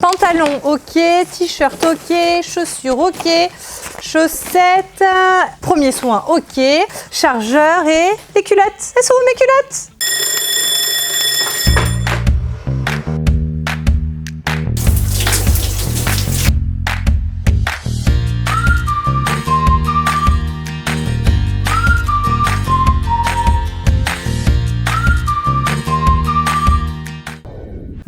Pantalon, ok. T-shirt, ok. Chaussures, ok. Chaussettes. Premier soin, ok. Chargeur et les culottes. Elles sont où mes culottes ?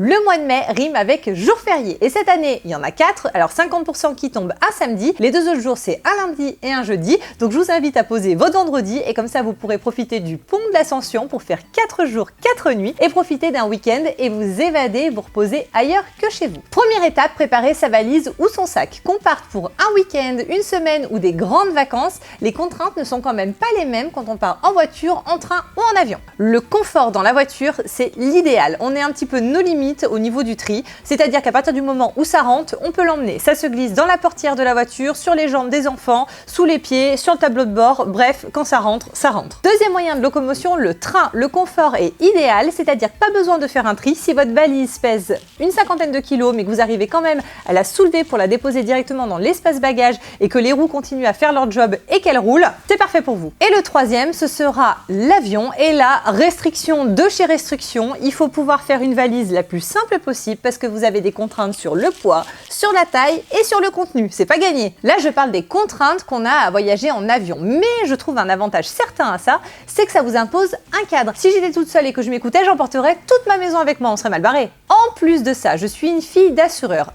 Le mois de mai rime avec jour férié et cette année il y en a 4, alors 50% qui tombent un samedi, les 2 autres jours c'est un lundi et un jeudi, donc je vous invite à poser votre vendredi et comme ça vous pourrez profiter du pont de l'Ascension pour faire 4 jours, 4 nuits et profiter d'un week-end et vous évader, vous reposer ailleurs que chez vous. Première étape, préparer sa valise ou son sac. Qu'on parte pour un week-end, une semaine ou des grandes vacances, les contraintes ne sont quand même pas les mêmes quand on part en voiture, en train ou en avion. Le confort dans la voiture c'est l'idéal, on est un petit peu nos limites au niveau du tri, c'est-à-dire qu'à partir du moment où ça rentre, on peut l'emmener. Ça se glisse dans la portière de la voiture, sur les jambes des enfants, sous les pieds, sur le tableau de bord, bref, quand ça rentre, ça rentre. Deuxième moyen de locomotion, le train. Le confort est idéal, c'est-à-dire pas besoin de faire un tri. Si votre valise pèse une 50aine de kilos, mais que vous arrivez quand même à la soulever pour la déposer directement dans l'espace bagage et que les roues continuent à faire leur job et qu'elles roulent, c'est parfait pour vous. Et le troisième, ce sera l'avion. Et là, restriction de chez restriction, il faut pouvoir faire une valise la plus simple possible parce que vous avez des contraintes sur le poids, sur la taille et sur le contenu. C'est pas gagné. Là, je parle des contraintes qu'on a à voyager en avion. Mais je trouve un avantage certain à ça, c'est que ça vous impose un cadre. Si j'étais toute seule et que je m'écoutais, j'emporterais toute ma maison avec moi. On serait mal barré. En plus de ça, je suis une fille d'assureur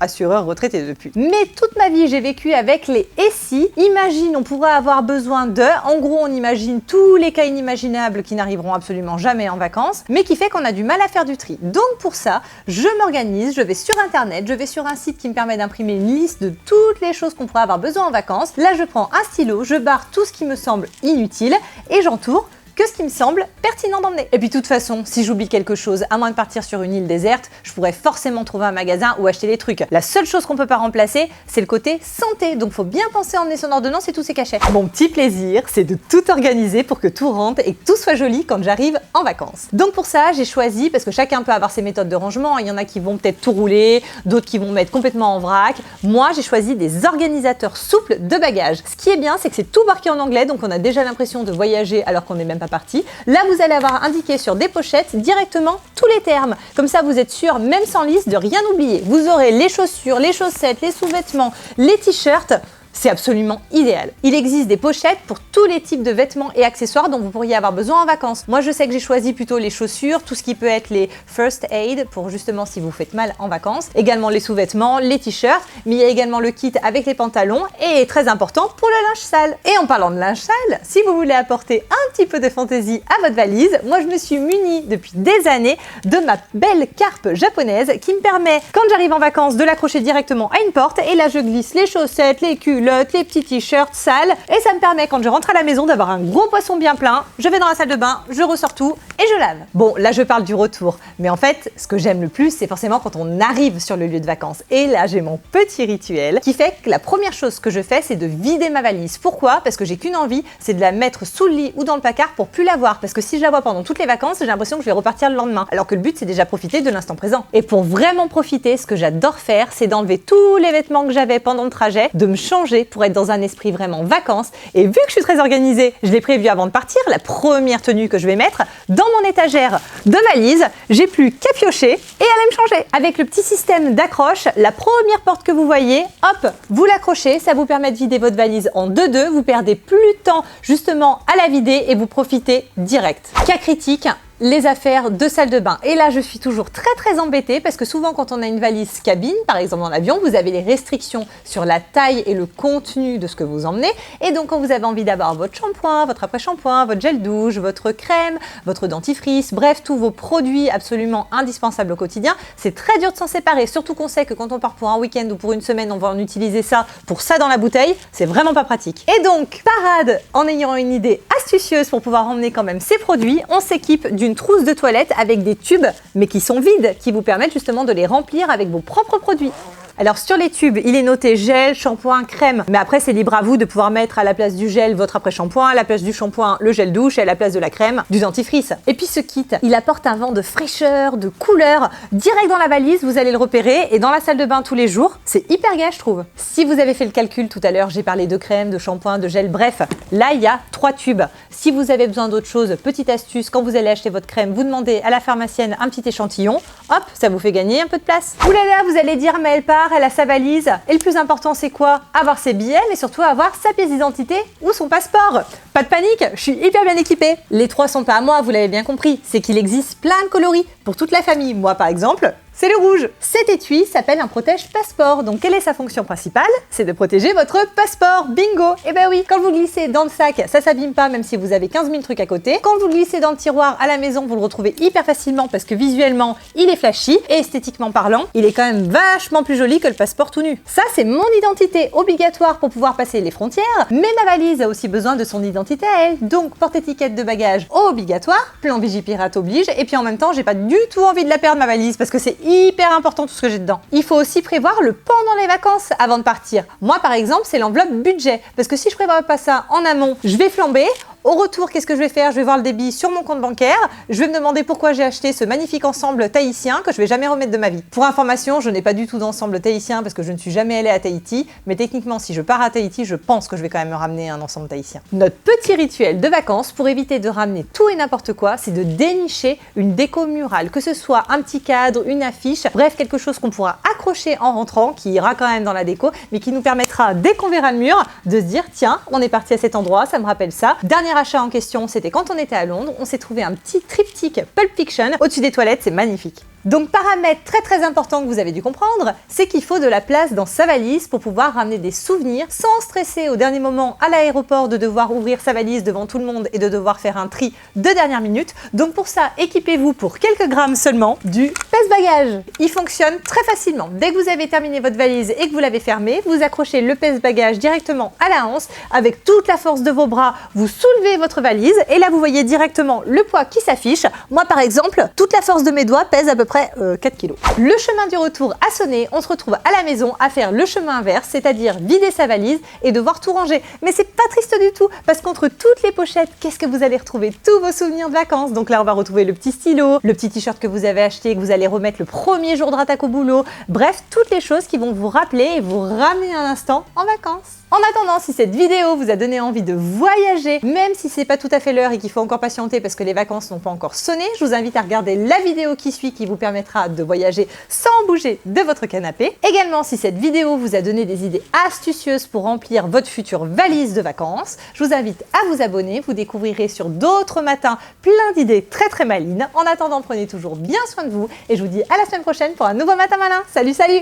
retraité depuis. Mais toute ma vie, j'ai vécu avec les « et si ». Imagine, on pourrait avoir besoin de… En gros, on imagine tous les cas inimaginables qui n'arriveront absolument jamais en vacances, mais qui fait qu'on a du mal à faire du tri. Donc pour ça, je m'organise, je vais sur internet, je vais sur un site qui me permet d'imprimer une liste de toutes les choses qu'on pourrait avoir besoin en vacances. Là, je prends un stylo, je barre tout ce qui me semble inutile et j'entoure que ce qui me semble pertinent d'emmener. Et puis de toute façon, si j'oublie quelque chose, à moins de partir sur une île déserte, je pourrais forcément trouver un magasin ou acheter des trucs. La seule chose qu'on peut pas remplacer, c'est le côté santé. Donc faut bien penser à emmener son ordonnance et tous ses cachets. Mon petit plaisir, c'est de tout organiser pour que tout rentre et que tout soit joli quand j'arrive en vacances. Donc pour ça, j'ai choisi, parce que chacun peut avoir ses méthodes de rangement, il y en a qui vont peut-être tout rouler, d'autres qui vont mettre complètement en vrac. Moi, j'ai choisi des organisateurs souples de bagages. Ce qui est bien, c'est que c'est tout marqué en anglais, donc on a déjà l'impression de voyager alors qu'on n'est même pas parti. Là, vous allez avoir indiqué sur des pochettes directement tous les termes. Comme ça, vous êtes sûr, même sans liste, de rien oublier. Vous aurez les chaussures, les chaussettes, les sous-vêtements, les t-shirts. C'est absolument idéal. Il existe des pochettes pour tous les types de vêtements et accessoires dont vous pourriez avoir besoin en vacances. Moi, je sais que j'ai choisi plutôt les chaussures, tout ce qui peut être les first aid pour justement si vous faites mal en vacances. Également les sous-vêtements, les t-shirts, mais il y a également le kit avec les pantalons et très important pour le linge sale. Et en parlant de linge sale, si vous voulez apporter un petit peu de fantaisie à votre valise, moi je me suis munie depuis des années de ma belle carpe japonaise qui me permet, quand j'arrive en vacances, de l'accrocher directement à une porte et là je glisse les chaussettes, les culottes, les petits t-shirts sales et ça me permet quand je rentre à la maison d'avoir un gros poisson bien plein, je vais dans la salle de bain, je ressors tout et je lave. Bon, là je parle du retour, mais en fait ce que j'aime le plus c'est forcément quand on arrive sur le lieu de vacances et là j'ai mon petit rituel qui fait que la première chose que je fais c'est de vider ma valise. Pourquoi ? Parce que j'ai qu'une envie, c'est de la mettre sous le lit ou dans le placard pour plus la voir parce que si je la vois pendant toutes les vacances j'ai l'impression que je vais repartir le lendemain alors que le but c'est déjà profiter de l'instant présent. Et pour vraiment profiter, ce que j'adore faire c'est d'enlever tous les vêtements que j'avais pendant le trajet, de me changer pour être dans un esprit vraiment vacances. Et vu que je suis très organisée, je l'ai prévu avant de partir, la première tenue que je vais mettre dans mon étagère de valise, j'ai plus qu'à piocher et aller me changer. Avec le petit système d'accroche, la première porte que vous voyez, hop, vous l'accrochez, ça vous permet de vider votre valise en 2-2, vous perdez plus de temps justement à la vider et vous profitez direct. Cas critique, les affaires de salle de bain. Et là, je suis toujours très embêtée parce que souvent, quand on a une valise cabine, par exemple dans l'avion, vous avez les restrictions sur la taille et le contenu de ce que vous emmenez. Et donc, quand vous avez envie d'avoir votre shampoing, votre après-shampoing, votre gel douche, votre crème, votre dentifrice, bref, tous vos produits absolument indispensables au quotidien, c'est très dur de s'en séparer. Surtout qu'on sait que quand on part pour un week-end ou pour une semaine, on va en utiliser ça pour ça dans la bouteille. C'est vraiment pas pratique. Et donc, parade, en ayant une idée astucieuse pour pouvoir emmener quand même ces produits, on s'équipe d'une trousse de toilette avec des tubes, mais qui sont vides, qui vous permettent justement de les remplir avec vos propres produits. Alors sur les tubes, il est noté gel, shampoing, crème. Mais après, c'est libre à vous de pouvoir mettre à la place du gel votre après-shampoing, à la place du shampoing le gel douche et à la place de la crème du dentifrice. Et puis ce kit, il apporte un vent de fraîcheur, de couleur. Direct dans la valise, vous allez le repérer et dans la salle de bain tous les jours. C'est hyper gai, je trouve. Si vous avez fait le calcul tout à l'heure, j'ai parlé de crème, de shampoing, de gel, bref. Là, il y a 3 tubes. Si vous avez besoin d'autre chose, petite astuce, quand vous allez acheter votre crème, vous demandez à la pharmacienne un petit échantillon. Hop, ça vous fait gagner un peu de place. Ouh là là, vous allez dire, mais elle part, elle a sa valise. Et le plus important, c'est quoi? Avoir ses billets, mais surtout avoir sa pièce d'identité ou son passeport. Pas de panique, je suis hyper bien équipée. Les 3 sont pas à moi, vous l'avez bien compris. C'est qu'il existe plein de coloris pour toute la famille. Moi, par exemple, c'est le rouge. Cet étui s'appelle un protège-passeport. Donc, quelle est sa fonction principale? C'est de protéger votre passeport. Bingo! Eh ben oui, quand vous glissez dans le sac, ça s'abîme pas même si vous avez 15 000 trucs à côté. Quand vous glissez dans le tiroir à la maison, vous le retrouvez hyper facilement parce que visuellement, il est flashy et esthétiquement parlant, il est quand même vachement plus joli que le passeport tout nu. Ça, c'est mon identité obligatoire pour pouvoir passer les frontières, mais ma valise a aussi besoin de son identité à elle. Donc, porte-étiquette de bagages obligatoire, plan Vigipirate oblige, et puis en même temps, j'ai pas du tout envie de la perdre ma valise parce que c'est hyper important tout ce que j'ai dedans. Il faut aussi prévoir le pendant les vacances avant de partir. Moi, par exemple, c'est l'enveloppe budget. Parce que si je prévois pas ça en amont, je vais flamber. Au retour, qu'est-ce que je vais faire? Je vais voir le débit sur mon compte bancaire. Je vais me demander pourquoi j'ai acheté ce magnifique ensemble tahitien que je vais jamais remettre de ma vie. Pour information, je n'ai pas du tout d'ensemble tahitien parce que je ne suis jamais allée à Tahiti. Mais techniquement, si je pars à Tahiti, je pense que je vais quand même me ramener un ensemble tahitien. Notre petit rituel de vacances pour éviter de ramener tout et n'importe quoi, c'est de dénicher une déco murale. Que ce soit un petit cadre, une affiche, bref, quelque chose qu'on pourra accrocher en rentrant, qui ira quand même dans la déco, mais qui nous permettra, dès qu'on verra le mur, de se dire, tiens, on est parti à cet endroit, ça me rappelle ça. Dernier achat en question, c'était quand on était à Londres, on s'est trouvé un petit triptyque Pulp Fiction au-dessus des toilettes, c'est magnifique. Donc paramètre très important que vous avez dû comprendre, c'est qu'il faut de la place dans sa valise pour pouvoir ramener des souvenirs sans stresser au dernier moment à l'aéroport de devoir ouvrir sa valise devant tout le monde et de devoir faire un tri de dernière minute. Donc pour ça, équipez-vous pour quelques grammes seulement du pèse-bagages. Il fonctionne très facilement. Dès que vous avez terminé votre valise et que vous l'avez fermée, vous accrochez le pèse-bagages directement à la hanche. Avec toute la force de vos bras, vous soulevez votre valise et là vous voyez directement le poids qui s'affiche. Moi par exemple, toute la force de mes doigts pèse à peu près 4 kg. Le chemin du retour a sonné, on se retrouve à la maison à faire le chemin inverse, c'est-à-dire vider sa valise et devoir tout ranger. Mais c'est pas triste du tout, parce qu'entre toutes les pochettes, qu'est-ce que vous allez retrouver? Tous vos souvenirs de vacances. Donc là, on va retrouver le petit stylo, le petit t-shirt que vous avez acheté et que vous allez remettre le premier jour de rattaque au boulot. Bref, toutes les choses qui vont vous rappeler et vous ramener un instant en vacances. En attendant, si cette vidéo vous a donné envie de voyager, même si c'est pas tout à fait l'heure et qu'il faut encore patienter parce que les vacances n'ont pas encore sonné, je vous invite à regarder la vidéo qui suit qui vous permettra de voyager sans bouger de votre canapé. Également, si cette vidéo vous a donné des idées astucieuses pour remplir votre future valise de vacances, je vous invite à vous abonner. Vous découvrirez sur d'autres matins plein d'idées très malines. En attendant, prenez toujours bien soin de vous et je vous dis à la semaine prochaine pour un nouveau matin malin. Salut, salut!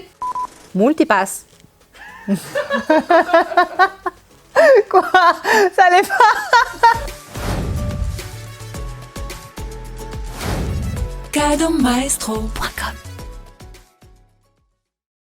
Multipass. Quoi? Ça allait pas? Cadeaumaestro.com